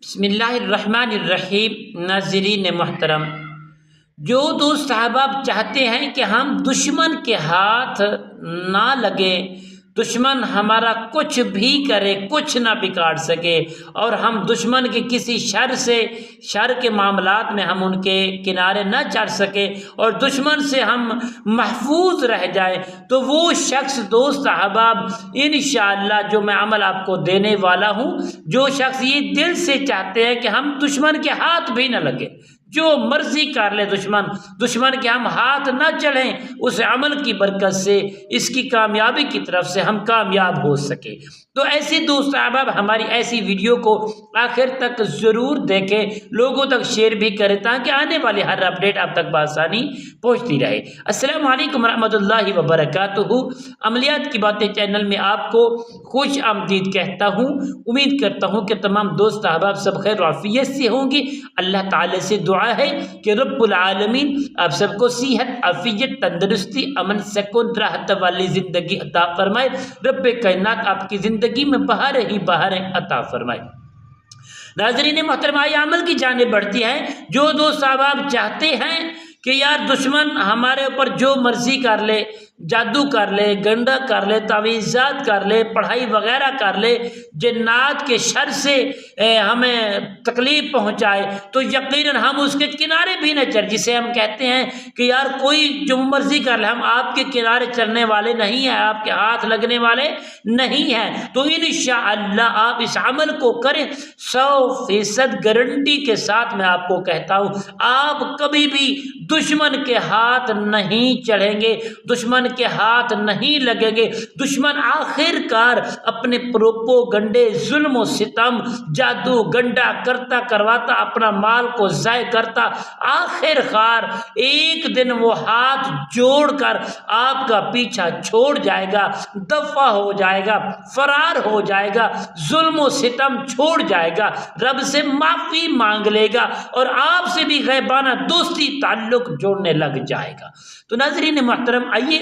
بسم اللہ الرحمن الرحیم۔ ناظرین محترم، جو دوست احباب چاہتے ہیں کہ ہم دشمن کے ہاتھ نہ لگیں، دشمن ہمارا کچھ بھی کرے کچھ نہ بگاڑ سکے، اور ہم دشمن کے کسی شر کے معاملات میں ہم ان کے کنارے نہ چڑھ سکے اور دشمن سے ہم محفوظ رہ جائیں، تو وہ شخص دوست احباب انشاءاللہ جو میں عمل آپ کو دینے والا ہوں، جو شخص یہ دل سے چاہتے ہیں کہ ہم دشمن کے ہاتھ بھی نہ لگے، جو مرضی کر لے دشمن کے ہم ہاتھ نہ چڑھیں، اس عمل کی برکت سے اس کی کامیابی کی طرف سے ہم کامیاب ہو سکے۔ تو ایسے دوست احباب ہماری ایسی ویڈیو کو آخر تک ضرور دیکھیں، لوگوں تک شیئر بھی کریں تاکہ آنے والی ہر اپڈیٹ آپ تک بآسانی پہنچتی رہے۔ السلام علیکم ورحمۃ اللہ وبرکاتہ۔ عملیات کی باتیں چینل میں آپ کو خوش آمدید کہتا ہوں۔ امید کرتا ہوں کہ تمام دوست احباب سب خیر و عافیت سے ہوں گے۔ اللہ تعالی سے دعا ہے کہ رب العالمین آپ سب کو صحت، عافیت، تندرستی، امن، سکون، راحت والی زندگی عطا فرمائے۔ رب کائنات آپ کی زندگی میں بہاریں ہی بہاریں عطا فرمائے۔ ناظرین محترم، آئیے عمل کی جانب بڑھتی ہے۔ جو دوست احباب چاہتے ہیں کہ یار دشمن ہمارے اوپر جو مرضی کر لے، جادو کر لے، گنڈا کر لے، تعویذات کر لے، پڑھائی وغیرہ کر لے، جنات کے شر سے ہمیں تکلیف پہنچائے، تو یقیناً ہم اس کے کنارے بھی نہ چڑھ، جسے ہم کہتے ہیں کہ یار کوئی جو مرضی کر لے، ہم آپ کے کنارے چلنے والے نہیں ہیں، آپ کے ہاتھ لگنے والے نہیں ہیں۔ تو انشاءاللہ آپ اس عمل کو کریں، 100% گارنٹی کے ساتھ میں آپ کو کہتا ہوں، آپ کبھی بھی دشمن کے ہاتھ نہیں چڑھیں گے، دشمن کے ہاتھ نہیں لگیں گے۔ دشمن آخر کار اپنے پروپو گنڈے، ظلم و ستم، جادو گنڈا کرتا کرواتا اپنا مال کو ضائع کرتا، آخر کار ایک دن وہ ہاتھ جوڑ کر آپ کا پیچھا چھوڑ جائے گا، دفع ہو جائے گا، فرار ہو جائے گا، ظلم و ستم چھوڑ جائے گا، رب سے معافی مانگ لے گا اور آپ سے بھی غیبانہ دوستی تعلق جوڑنے لگ جائے گا۔ تو ناظرین محترم، آئیے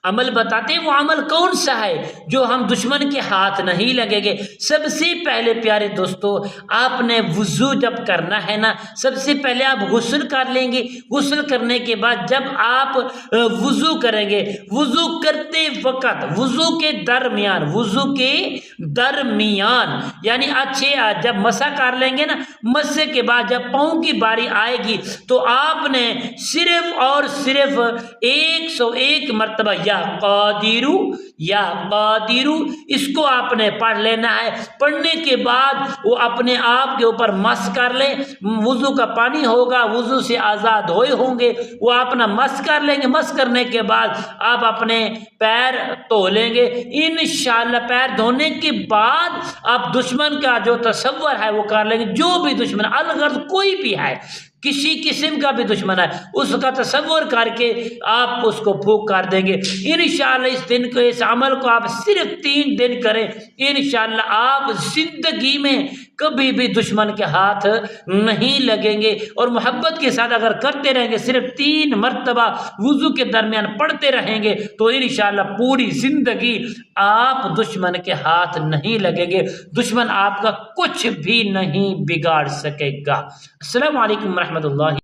عمل بتاتے ہیں۔ وہ عمل کون سا ہے جو ہم دشمن کے ہاتھ نہیں لگیں گے؟ سب سے پہلے پیارے دوستو، آپ نے وضو جب کرنا ہے نا، سب سے پہلے آپ غسل کر لیں گے۔ غسل کرنے کے بعد جب آپ وضو کریں گے، وضو کرتے وقت وضو کے درمیان یعنی جب مسح کر لیں گے نا، مسح کے بعد جب پاؤں کی باری آئے گی تو آپ نے صرف اور صرف 101 مرتبہ یا قادرو اس کو آپ نے پڑھ لینا ہے۔ پڑھنے کے بعد وہ اپنے آپ کے اوپر مس کر لیں، وضو کا پانی ہوگا، وضو سے آزاد ہوئے ہوں گے، وہ اپنا مس کر لیں گے۔ مس کرنے کے بعد آپ اپنے پیر دھو لیں گے انشاءاللہ۔ پیر دھونے کے بعد آپ دشمن کا جو تصور ہے وہ کر لیں گے، جو بھی دشمن الغرض کوئی بھی ہے، کسی قسم کا بھی دشمن ہے، اس کا تصور کر کے آپ اس کو پھونک کر دیں گے انشاءاللہ۔ اس عمل کو آپ صرف 3 دن کریں، انشاءاللہ آپ زندگی میں کبھی بھی دشمن کے ہاتھ نہیں لگیں گے، اور محبت کے ساتھ اگر کرتے رہیں گے، صرف 3 مرتبہ وضو کے درمیان پڑھتے رہیں گے، تو انشاءاللہ پوری زندگی آپ دشمن کے ہاتھ نہیں لگیں گے، دشمن آپ کا کچھ بھی نہیں بگاڑ سکے گا۔ السلام علیکم ورحمۃ اللہ۔